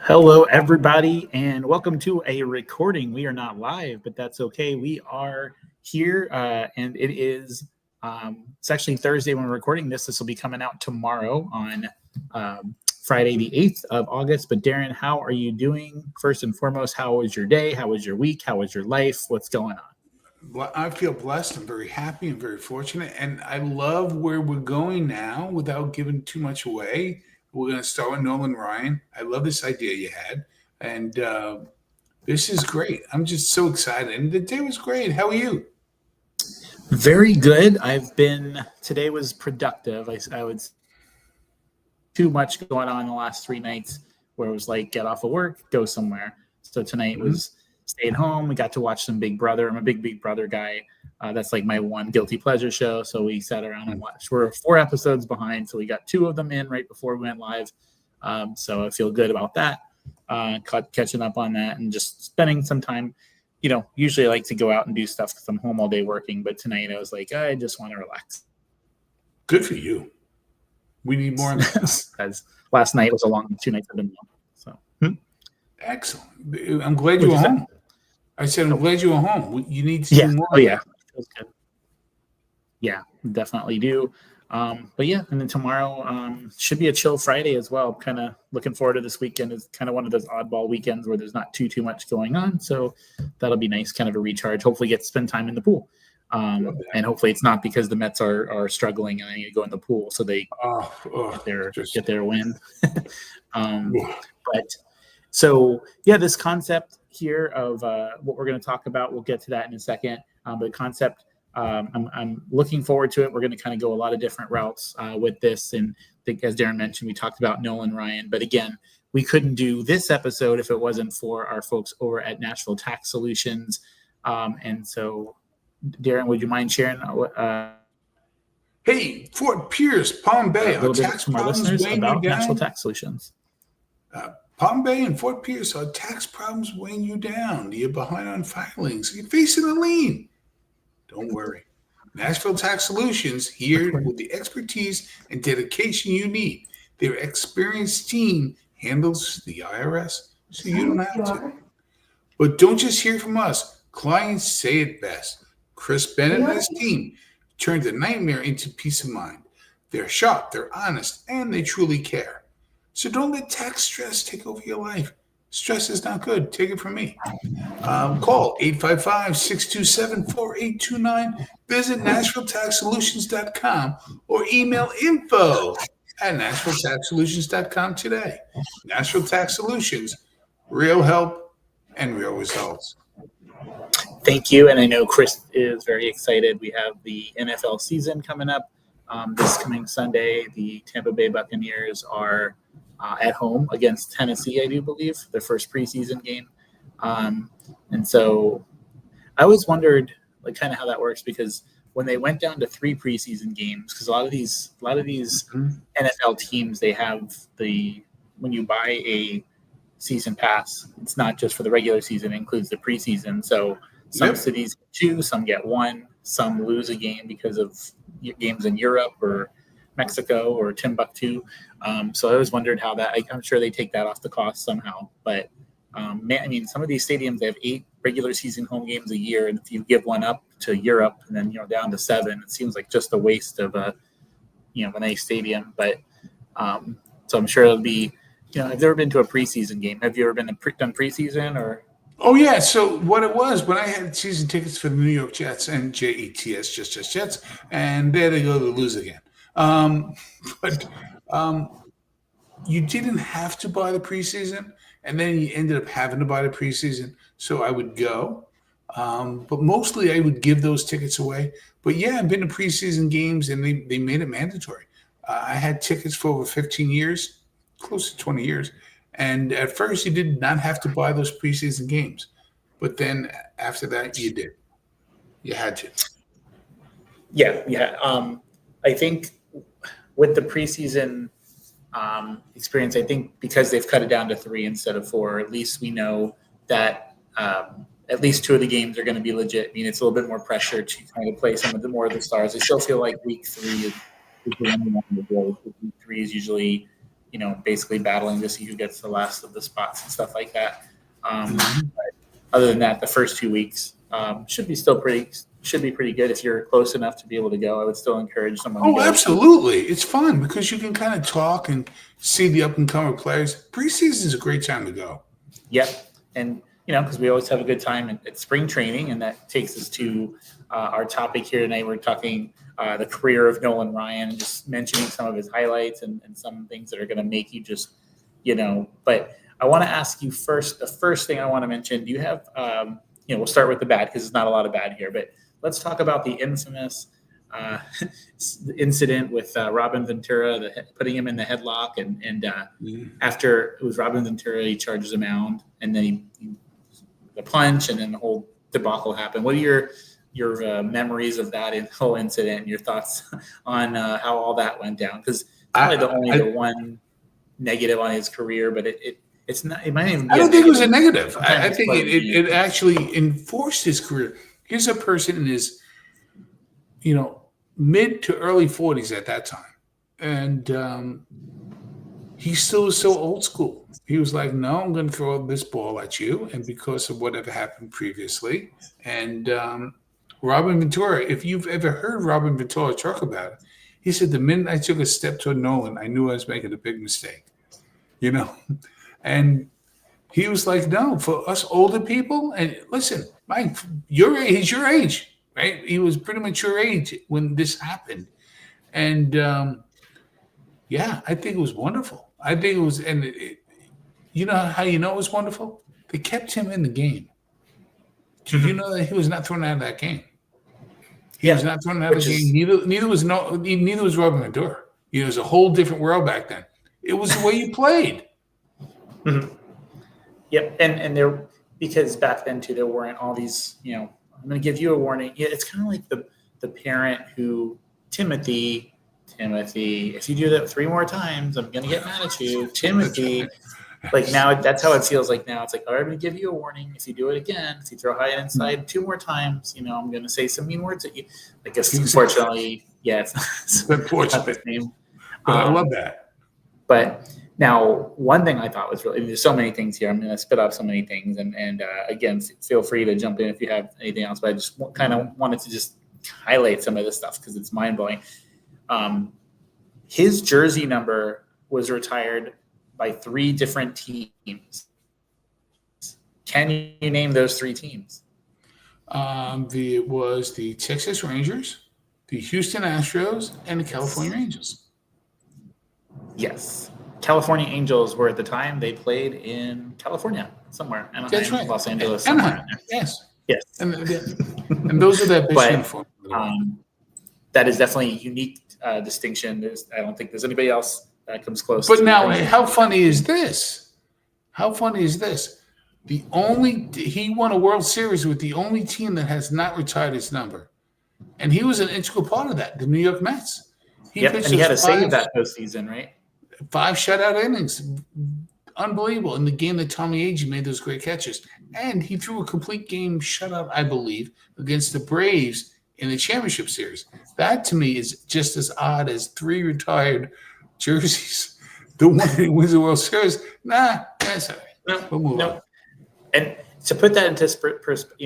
Hello, everybody, and welcome to a recording. We are not live, but that's okay. We are here, and it's actually Thursday when we're recording this. This will be coming out tomorrow on Friday, the 8th of August. But Darren, how are you doing? First and foremost, how was your day? How was your week? How was your life? What's going on? Well, I feel blessed. I'm very happy and very fortunate. And I love where we're going now without giving too much away. We're going to start with Nolan Ryan. I love this idea you had. And this is great. I'm just so excited. And the day was great. How are you? Very good. Today was productive. I would too much going on the last 3 nights where it was like get off of work, go somewhere. So tonight Mhm. was stayed home. We got to watch some Big Brother. I'm a big Big Brother guy. That's like my one guilty pleasure show. So we sat around and watched. We're 4 episodes behind, so we got 2 of them in right before we went live. So I feel good about that. Catching up on that and just spending some time. Usually I like to go out and do stuff because I'm home all day working. But tonight I was like, I just want to relax. Good for you. We need more of that. As last night was a long 2 nights I've been home. So Excellent. I'm glad you What'd were you say? home. I said, I'm glad you were home. You need to Yeah. do more. Oh yeah. Feels good. Yeah, definitely do. But yeah, and then tomorrow should be a chill Friday as well. Kind of looking forward to this weekend. It's kind of one of those oddball weekends where there's not too much going on. So that'll be nice, kind of a recharge. Hopefully get to spend time in the pool. Love that. And hopefully it's not because the Mets are struggling and I need to go in the pool so they get their win. um, but so yeah, this concept here of what we're going to talk about, we'll get to that in a second. But the concept, I'm looking forward to it. We're going to kind of go a lot of different routes with this, and I think, as Darren mentioned, we talked about Nolan Ryan. But again, we couldn't do this episode if it wasn't for our folks over at Nashville Tax Solutions. And so, Darren, would you mind sharing Hey, Fort Pierce, Palm a Bay, are little bit tax from our problems listeners weighing you about Nashville down? Tax Solutions? Palm Bay and Fort Pierce, are tax problems weighing you down? You're behind on filings. You're facing a lien. Don't worry. Nashville Tax Solutions here with the expertise and dedication you need. Their experienced team handles the IRS, so you don't have to. But don't just hear from us. Clients say it best. Chris Bennett and his team turned a nightmare into peace of mind. They're sharp, they're honest, and they truly care. So don't let tax stress take over your life. Stress is not good. Take it from me. Call 855-627-4829. Visit NashvilleTaxSolutions.com or email info@NashvilleTaxSolutions.com today. Nashville Tax Solutions, real help and real results. Thank you. And I know Chris is very excited. We have the NFL season coming up this coming Sunday. The Tampa Bay Buccaneers are at home against Tennessee, I do believe, their first preseason game. And so I always wondered like kind of how that works because when they went down to 3 preseason games, because a lot of these NFL teams, they have when you buy a season pass, it's not just for the regular season, it includes the preseason. So some Yep. cities get 2, some get 1, some lose a game because of games in Europe or Mexico or Timbuktu. So I always wondered how that, I'm sure they take that off the cost somehow. But I mean, some of these stadiums, they have 8 regular season home games a year. And if you give one up to Europe and then, down to 7, it seems like just a waste of a nice stadium. But so I'm sure it'll be, I've never been to a preseason game. Have you ever done preseason or? Oh yeah. So what it was when I had season tickets for the New York Jets and Jets, just Jets, and there they go to lose again. But you didn't have to buy the preseason, and then you ended up having to buy the preseason. So I would go, but mostly I would give those tickets away. But yeah, I've been to preseason games, and they made it mandatory. I had tickets for over 15 years, close to 20 years. And at first, you did not have to buy those preseason games. But then after that, you did. You had to. Yeah. I think with the preseason experience, I think because they've cut it down to 3 instead of 4, at least we know that at least 2 of the games are going to be legit. I mean, it's a little bit more pressure to kind of play some of the more of the stars. I still feel like week 3 is the one we want to go. Week 3 is usually basically battling to see who gets the last of the spots and stuff like that. But other than that, the first 2 weeks should be pretty good if you're close enough to be able to go. I would still encourage someone to Oh, go. absolutely. It's fun because you can kind of talk and see the up-and-coming players. Preseason is a great time to go. Yep. And, because we always have a good time at spring training, and that takes us to our topic here tonight. We're talking the career of Nolan Ryan, just mentioning some of his highlights and some things that are going to make you just, but I want to ask you first, the first thing I want to mention, do you have, we'll start with the bad because there's not a lot of bad here, but let's talk about the infamous incident with Robin Ventura, putting him in the headlock, and after it was Robin Ventura, he charges a mound, and then the punch, and then the whole debacle happened. What are your memories of that whole incident, and your thoughts on how all that went down? Because probably the one negative on his career, but it's not. It might even. I don't think it was a negative. I think it actually enforced his career. Here's a person in his, mid to early 40s at that time, and he still was so old school. He was like, "No, I'm going to throw this ball at you," and because of whatever happened previously, and Robin Ventura. If you've ever heard Robin Ventura talk about it, he said, "The minute I took a step toward Nolan, I knew I was making a big mistake." And he was like, "No, for us older people, and listen, Mike, he's your age, right? He was pretty much your age when this happened." And I think it was wonderful. I think it was, and you know how it was wonderful? They kept him in the game. Did you know that he was not thrown out of that game? He was not thrown out of the game. Neither was Robin Ventura. It was a whole different world back then. It was the way you played. Mm-hmm. Yep, and there, because back then too, there weren't all these. I'm going to give you a warning. Yeah, it's kind of like the parent who Timothy. If you do that 3 more times, I'm going to get mad at you, Timothy. Like now, that's how it feels like now. It's like, all right, I'm going to give you a warning. If you do it again, if you throw high inside 2 more times, I'm going to say some mean words at you. I guess, unfortunately, it's not his name. But I love that. But now, one thing I thought was really, there's so many things here. I'm going to spit off so many things. And again, feel free to jump in if you have anything else. But I just kind of wanted to just highlight some of this stuff because it's mind-blowing. His jersey number was retired by 3 different teams. Can you name those 3 teams? It was the Texas Rangers, the Houston Astros, and the California Angels. Yes. California Angels were at the time, they played in California, somewhere. Anaheim, that's right. Los Angeles. Anaheim, yes. Yes. And those are that best uniform. That is definitely a unique distinction. I don't think there's anybody else that comes close. But now, how funny is this? He won a World Series with the only team that has not retired his number. And he was an integral part of that, the New York Mets. And he had to save that postseason, right? 5 shutout innings. Unbelievable. In the game that Tommy Agee made those great catches. And he threw a complete game shutout, I believe, against the Braves in the championship series. That, to me, is just as odd as 3 retired jerseys. The one that wins the World Series. Nah, that's all right. We'll move on. And to put that into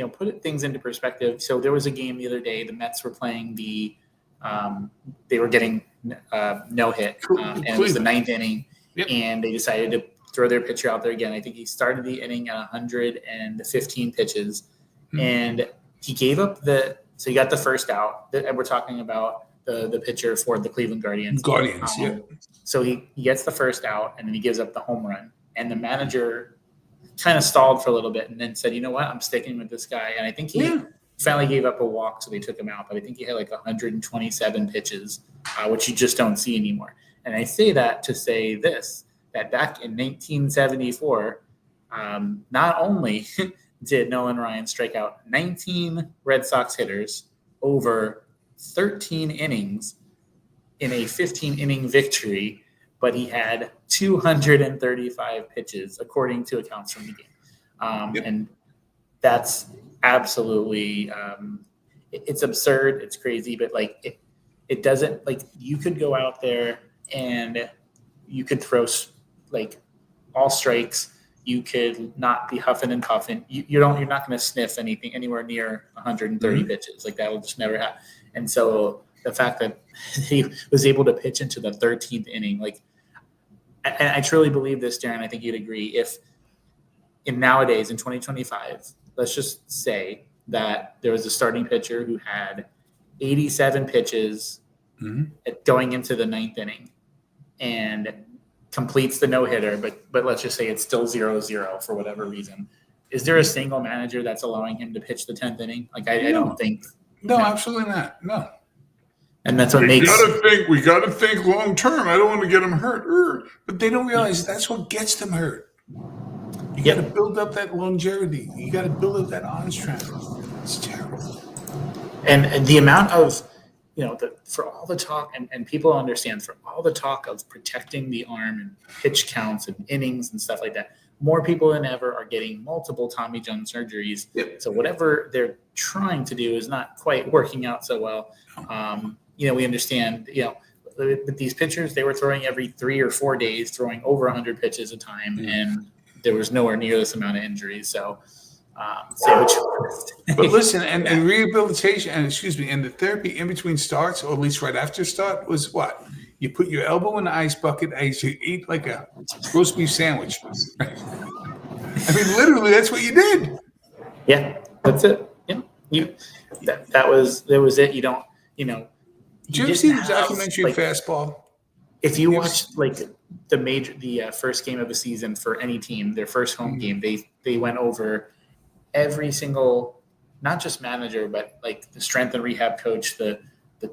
put things into perspective. So there was a game the other day. The Mets were playing they were getting no hit, and it was the 9th inning, and they decided to throw their pitcher out there again. I think he started the inning at 115 pitches, and he gave up so he got the first out. And we're talking about the pitcher for the Cleveland Guardians. So he gets the first out, and then he gives up the home run. And the manager kind of stalled for a little bit and then said, "You know what? I'm sticking with this guy." And I think he finally gave up a walk, so they took him out. But I think he had like 127 pitches, which you just don't see anymore. And I say that to say this, that back in 1974, not only did Nolan Ryan strike out 19 Red Sox hitters over 13 innings in a 15-inning victory, but he had 235 pitches, according to accounts from the game. And that's absolutely it's absurd. It's crazy, but like it doesn't, like, you could go out there and you could throw like all strikes. You could not be huffing and puffing. You're not going to sniff anything anywhere near 130 pitches. Like that will just never happen. And so the fact that he was able to pitch into the 13th inning, like, and I truly believe this, Darren, I think you'd agree. If nowadays in 2025, let's just say that there was a starting pitcher who had 87 pitches going into the 9th inning and completes the no-hitter, but let's just say it's still 0-0 for whatever reason. Is there a single manager that's allowing him to pitch the 10th inning? Like I don't think. No, absolutely not. No. And that's what makes. We got to think long term. I don't want to get him hurt. But they don't realize that's what gets them hurt. You got to build up that longevity. You got to build up that on strength. It's terrible. And the amount of, for all the talk, and people understand, for all the talk of protecting the arm and pitch counts and innings and stuff like that, more people than ever are getting multiple Tommy John surgeries. Yep. So whatever they're trying to do is not quite working out so well. We understand, with these pitchers, they were throwing every 3 or 4 days, throwing over 100 pitches a time, and there was nowhere near this amount of injuries. So, but listen, and rehabilitation, and the therapy in between starts, or at least right after start, was what? You put your elbow in the ice bucket as you eat like a roast beef sandwich. I mean, literally, that's what you did. Yeah, that's it. Yeah, that was it. You don't, Did you ever see the documentary Fastball? If you watched the first game of the season for any team, their first home game, they went over every single, not just manager, but like the strength and rehab coach, the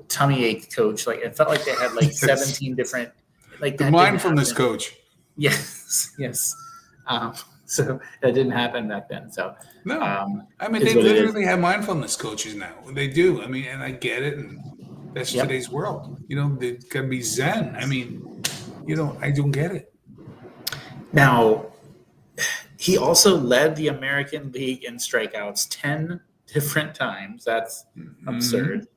tummy ache coach. Like it felt like they had like 17 different, like the mindfulness coach. Yes. So that didn't happen back then. So no, I mean they literally have mindfulness coaches now. They do. I mean, and I get it. And that's today's world. They can be Zen. I mean, I don't get it. Now, he also led the American League in strikeouts 10 different times. That's absurd.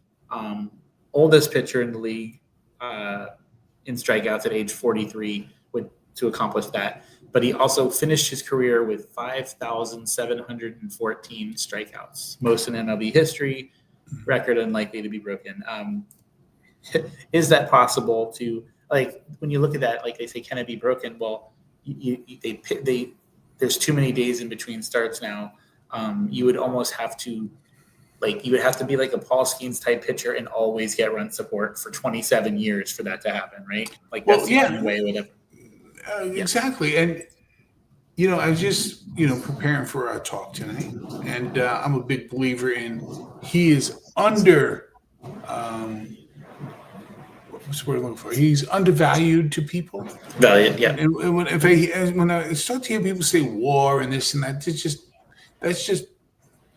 Oldest pitcher in the league in strikeouts at age 43 to accomplish that. But he also finished his career with 5,714 strikeouts, most in MLB history, record unlikely to be broken. Is that possible to, like, when you look at that, like they say, can it be broken? Well, there's too many days in between starts now. You would almost have to, you would have to be like a Paul Skeens type pitcher and always get run support for 27 years for that to happen, right? Like that's the only way with it. Exactly. And, I was just, preparing for our talk tonight, and I'm a big believer in he is under, what's the word I'm looking for? He's undervalued to people. Valued, yeah. And when I start to hear people say war and this and that, that's just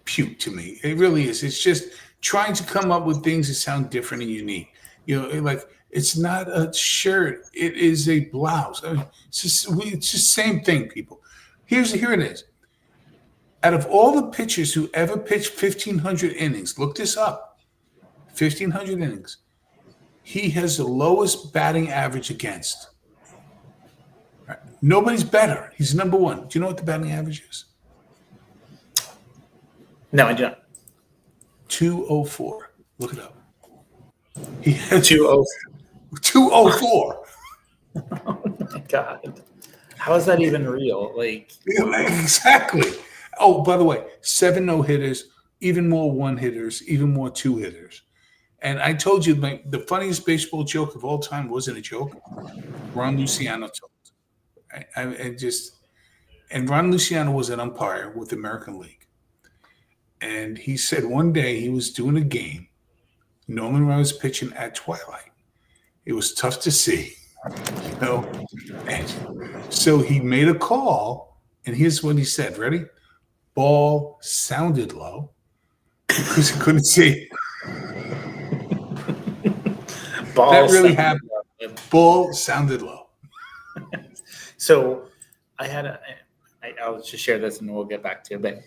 puke to me. It really is. It's just trying to come up with things that sound different and unique. It's not a shirt. It is a blouse. I mean, it's just the same thing, people. Here it is. Out of all the pitchers who ever pitched 1,500 innings, look this up, 1,500 innings, he has the lowest batting average against. Right. Nobody's better. He's number one. Do you know what the batting average is? No, I do not. 204. Look it up. He had 204. Oh my God. How is that even real? Exactly. Oh, by the way, 7 no-hitters, even more one-hitters, even more two-hitters. And I told you the funniest baseball joke of all time wasn't a joke. Ron Luciano told. And Ron Luciano was an umpire with the American League. And he said one day he was doing a game. Nolan was pitching at twilight. It was tough to see, And so he made a call, and here's what he said. Ready? Ball sounded low because he couldn't see. That really happened. Ball sounded low. So I'll just share this and we'll get back to it. But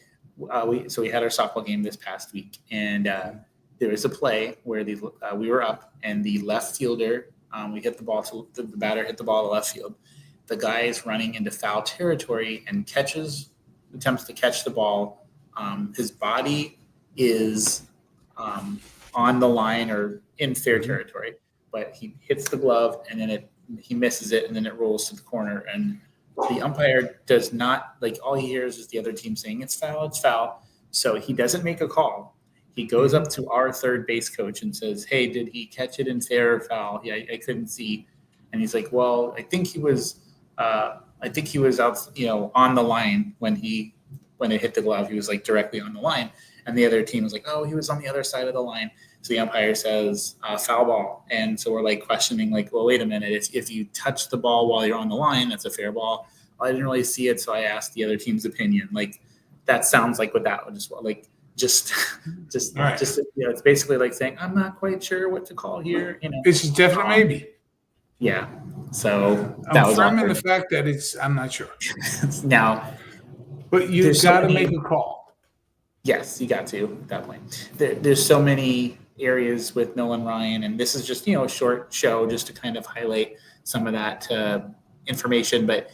we had our softball game this past week, and there was a play where we were up, and the left fielder We hit the ball to the batter hit the ball to left field. The guy is running into foul territory and attempts to catch the ball. His body is on the line or in fair territory, but he hits the glove and then he misses it and then it rolls to the corner. And the umpire does not, like, all he hears is the other team saying it's foul, it's foul. So he doesn't make a call. He goes up to our third base coach and says, "Hey, did he catch it in fair or foul? Yeah, I couldn't see." And he's like, "Well, I think he was out, on the line when it hit the glove. He was like directly on the line." And the other team was like, "Oh, he was on the other side of the line." So the umpire says, "Foul ball." And so we're like questioning, like, "Well, wait a minute. If you touch the ball while you're on the line, that's a fair ball." Well, I didn't really see it, so I asked the other team's opinion. Like, that sounds like what that would just Right. it's basically like saying, "I'm not quite sure what to call here." This is definitely maybe. Yeah. So I'm firm in the fact that I'm not sure. Now, but you got to make a call. Yes, you got to at that point. There's so many areas with Nolan Ryan, and this is just a short show just to kind of highlight some of that information. But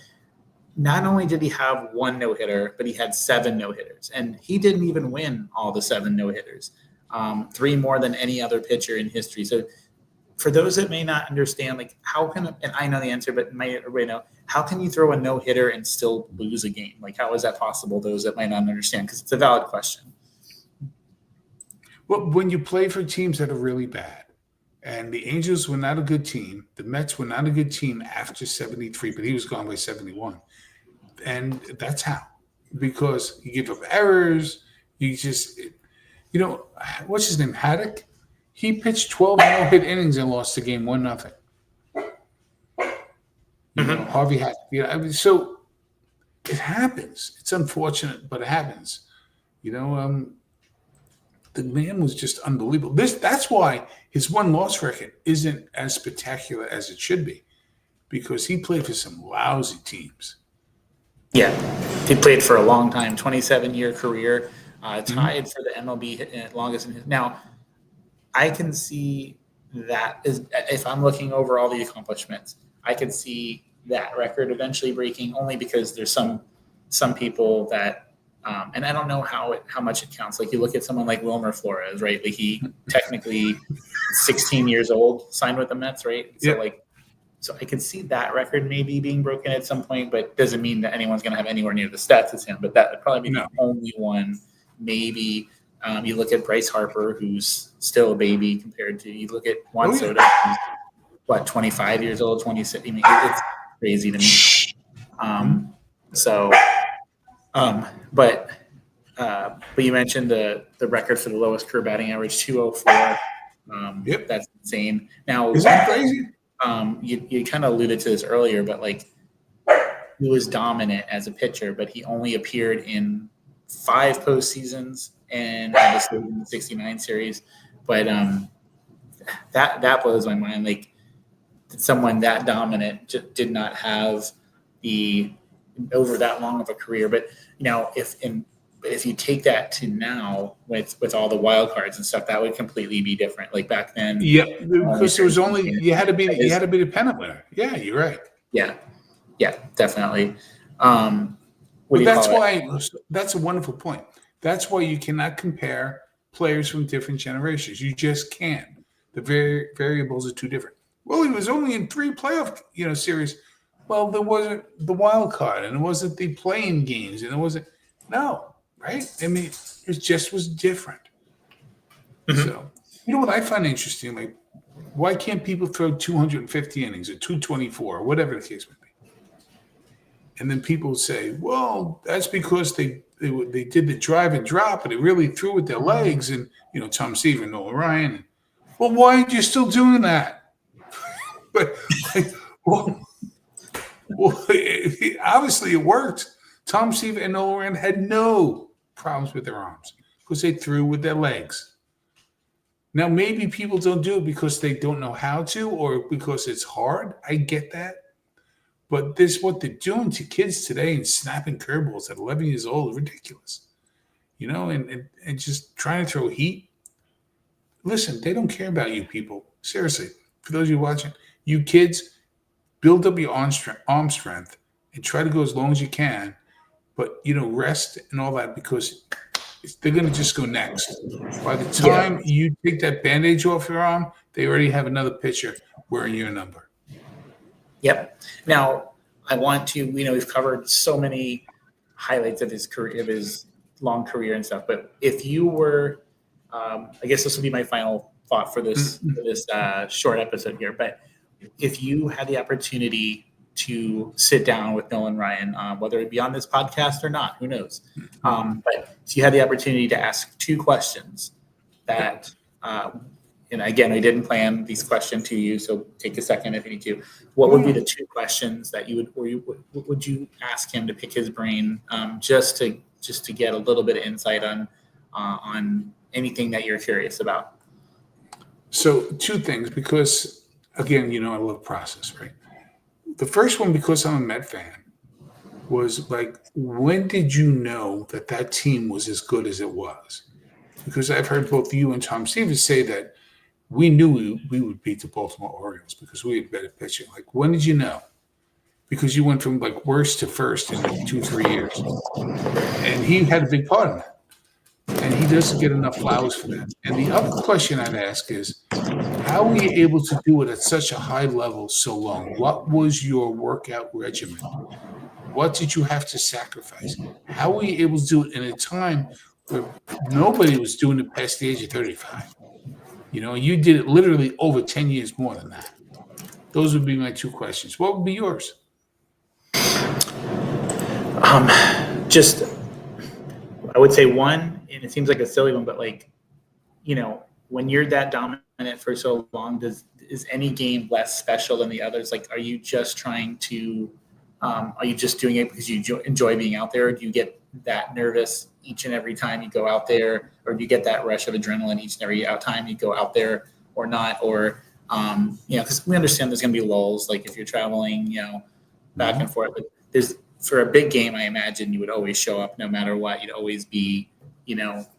not only did he have one no-hitter, but he had 7 no-hitters, and he didn't even win all the 7 no-hitters. 3 more than any other pitcher in history. So for those that may not understand, like, how can, and I know the answer, but everybody know, how can you throw a no-hitter and still lose a game? Like, how is that possible? Those that might not understand, because it's a valid question. Well, when you play for teams that are really bad, and the Angels were not a good team, the Mets were not a good team after 73, but he was gone by 71. And that's how, because you give up errors. You just, what's his name? Haddock? He pitched 12 no-hit innings and lost the game 1-0. Harvey Haddock. So it happens. It's unfortunate, but it happens. The man was just unbelievable. That's why his one-loss record isn't as spectacular as it should be, because he played for some lousy teams. Yeah, he played for a long time, 27-year career, tied for the MLB longest in his. Now, I can see that if I'm looking over all the accomplishments, I could see that record eventually breaking, only because there's some people that, and I don't know how much it counts. Like, you look at someone like Wilmer Flores, right? Like, he technically 16 years old, signed with the Mets, right? So So I could see that record maybe being broken at some point, but doesn't mean that anyone's going to have anywhere near the stats as him. But that would probably be the only one. Maybe you look at Bryce Harper, who's still a baby compared to, you look at Juan Soto, who's 25 years old, 26. I mean, it's crazy to me. But you mentioned the record for the lowest career batting average, 204. That's insane. Now, is that crazy? You kind of alluded to this earlier, but like, he was dominant as a pitcher, but he only appeared in 5 postseasons and obviously in the '69 series. But that blows my mind. Like, someone that dominant just did not have over that long of a career. But if you take that to now with all the wild cards and stuff, that would completely be different. Like, back then, because there was only you had to be the pennant winner. Yeah, you're right. Yeah, definitely. That's a wonderful point. That's why you cannot compare players from different generations. You just can't. The variables are too different. Well, he was only in 3 playoff series. Well, there wasn't the wild card, and it wasn't the playing games, and it wasn't right? I mean, it just was different. So, what I find interesting, like, why can't people throw 250 innings or 224 or whatever the case may be? And then people say, well, that's because they did the drive and drop, and they really threw with their legs, and Tom Seaver and Nolan Ryan. Well, why aren't you still doing that? But obviously it worked. Tom Seaver and Nolan Ryan had no problems with their arms because they threw with their legs. Now, maybe people don't do it because they don't know how to, or because it's hard. I get that. But this, what they're doing to kids today and snapping curveballs at 11 years old, ridiculous. And just trying to throw heat. Listen, they don't care about you people. Seriously, for those of you watching, You kids, build up your arm strength and try to go as long as you can. But rest and all that because they're going to just go next. By the Yeah. time you take that bandage off your arm, they already have another pitcher wearing your number. Yep. Now, I want to, we've covered so many highlights of his career, of his long career and stuff. But if you were, I guess this will be my final thought for this short episode here. But if you had the opportunity to sit down with Nolan Ryan, whether it be on this podcast or not, who knows? But if you had the opportunity to ask two questions that, and again, I didn't plan these questions to you, so take a second if you need to. What would be the two questions that you would you ask him to pick his brain, just to get a little bit of insight on anything that you're curious about? So two things, because again, I love process, right? The first one, because I'm a Met fan, was like, when did you know that team was as good as it was? Because I've heard both you and Tom Stevens say that we knew we would beat the Baltimore Orioles because we had better pitching. Like, when did you know? Because you went from like worst to first in like 2-3 years. And he had a big part in that. And he doesn't get enough flowers for that. And the other question I'd ask is, how were you able to do it at such a high level so long? What was your workout regimen? What did you have to sacrifice? How were you able to do it in a time where nobody was doing it past the age of 35? You did it literally over 10 years more than that. Those would be my two questions. What would be yours? Just, I would say one, and it seems like a silly one, but when you're that dominant for so long, is any game less special than the others? Like, are you just trying to, are you just doing it because you enjoy being out there? Or do you get that nervous each and every time you go out there? Or do you get that rush of adrenaline each and every time you go out there or not? Or, because we understand there's going to be lulls, like if you're traveling, back and forth. But for a big game, I imagine you would always show up no matter what. You'd always be,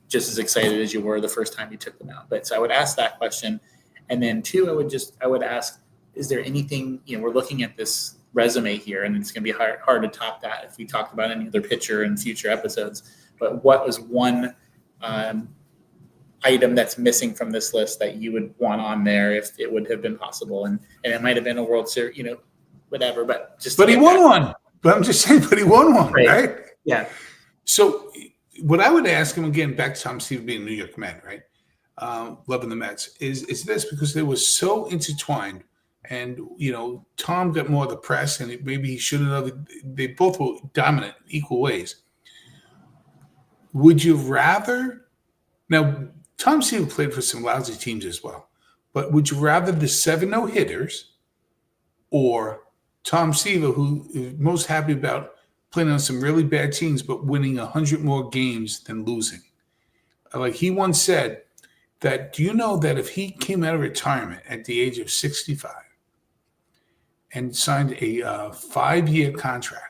just as excited as you were the first time you took them out. But so I would ask that question. And then two, I would ask, is there anything, we're looking at this resume here, and it's going to be hard to top that if we talked about any other pitcher in future episodes. But what was one item that's missing from this list that you would want on there if it would have been possible? And it might have been a World Series, whatever, but just. But he won one. But I'm just saying, but he won one, right? Yeah. So what I would ask him, again, back to Tom Stevens being a New York Met, right? Loving the Mets, is this, because they were so intertwined. And, Tom got more of the press, and maybe he should have. They both were dominant in equal ways. Would you rather – now, Tom Stevens played for some lousy teams as well, but would you rather the 7 no-hitters or Tom Stevens, who is most happy about playing on some really bad teams but winning 100 more games than losing? Like he once said that, do you know that if he came out of retirement at the age of 65 and signed a 5-year contract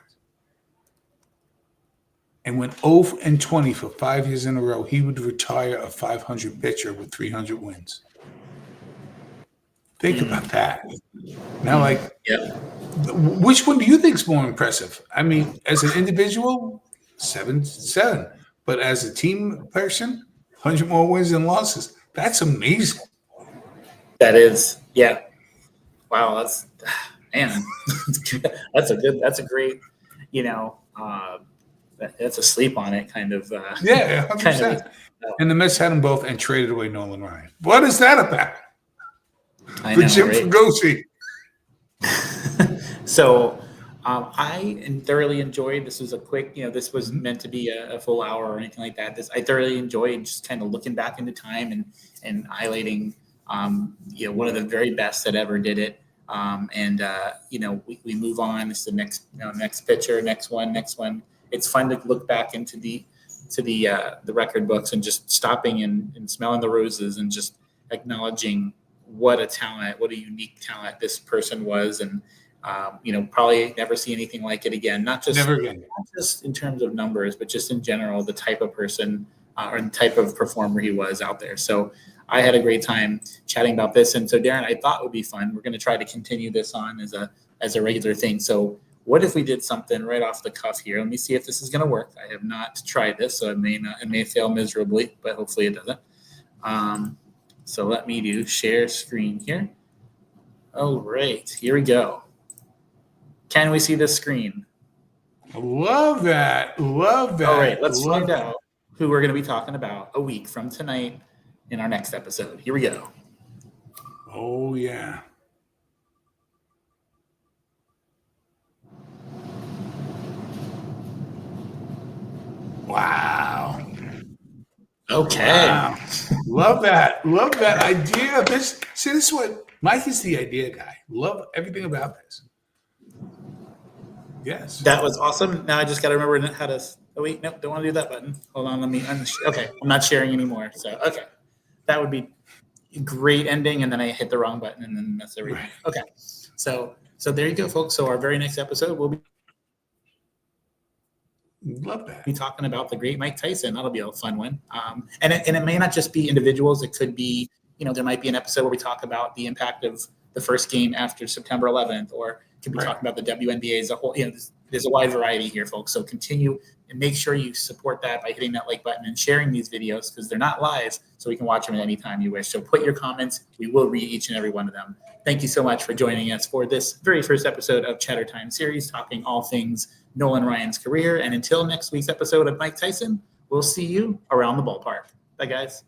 and went 0-20 for 5 years in a row, he would retire a 500 pitcher with 300 wins? Think about that. Now, which one do you think is more impressive? I mean, as an individual, 7. But as a team person, 100 more wins and losses. That's amazing. That is, yeah. Wow, that's, man, that's a great, that's a sleep on it kind of. Yeah, 100%. And the Mets had them both and traded away Nolan Ryan. What is that about? I For know, Jim right? Fregosi. So I thoroughly enjoyed, this was a quick, this was meant to be a full hour or anything like that. I thoroughly enjoyed just kind of looking back into time and highlighting, one of the very best that ever did it. We move on. This is the next pitcher, next one. It's fun to look back into the record books and just stopping and smelling the roses and just acknowledging what a talent, what a unique talent this person was. And, probably never see anything like it again. Not just in terms of numbers, but just in general, the type of person or the type of performer he was out there. So I had a great time chatting about this. And so, Darren, I thought it would be fun. We're going to try to continue this on as a regular thing. So what if we did something right off the cuff here? Let me see if this is going to work. I have not tried this, so it may fail miserably, but hopefully it doesn't. So let me do share screen here. All right, here we go. Can we see this screen? Love that. Love that. All right, let's find out who we're going to be talking about a week from tonight in our next episode. Here we go. Oh, yeah. Wow. Okay. Wow. Love that. Love that idea. This is what Mike is, the idea guy. Love everything about this. Yes. That was awesome. Now I just got to remember how to. Oh, wait. Nope. Don't want to do that button. Hold on. Let me. Okay. I'm not sharing anymore. So, okay. That would be a great ending. And then I hit the wrong button and then mess everything. Right. Okay. So there you go, folks. So our very next episode, we'll be. Love that. Be talking about the great Mike Tyson. That'll be a fun one. And it may not just be individuals. It could be, there might be an episode where we talk about the impact of the first game after September 11th, or could be talking about the WNBA as a whole. There's a wide variety here, folks. So continue and make sure you support that by hitting that like button and sharing these videos, because they're not live, so we can watch them at any time you wish. So put your comments. We will read each and every one of them. Thank you so much for joining us for this very first episode of Chatter Time series, talking all things Nolan Ryan's career. And until next week's episode of Mike Tyson, we'll see you around the ballpark. Bye, guys.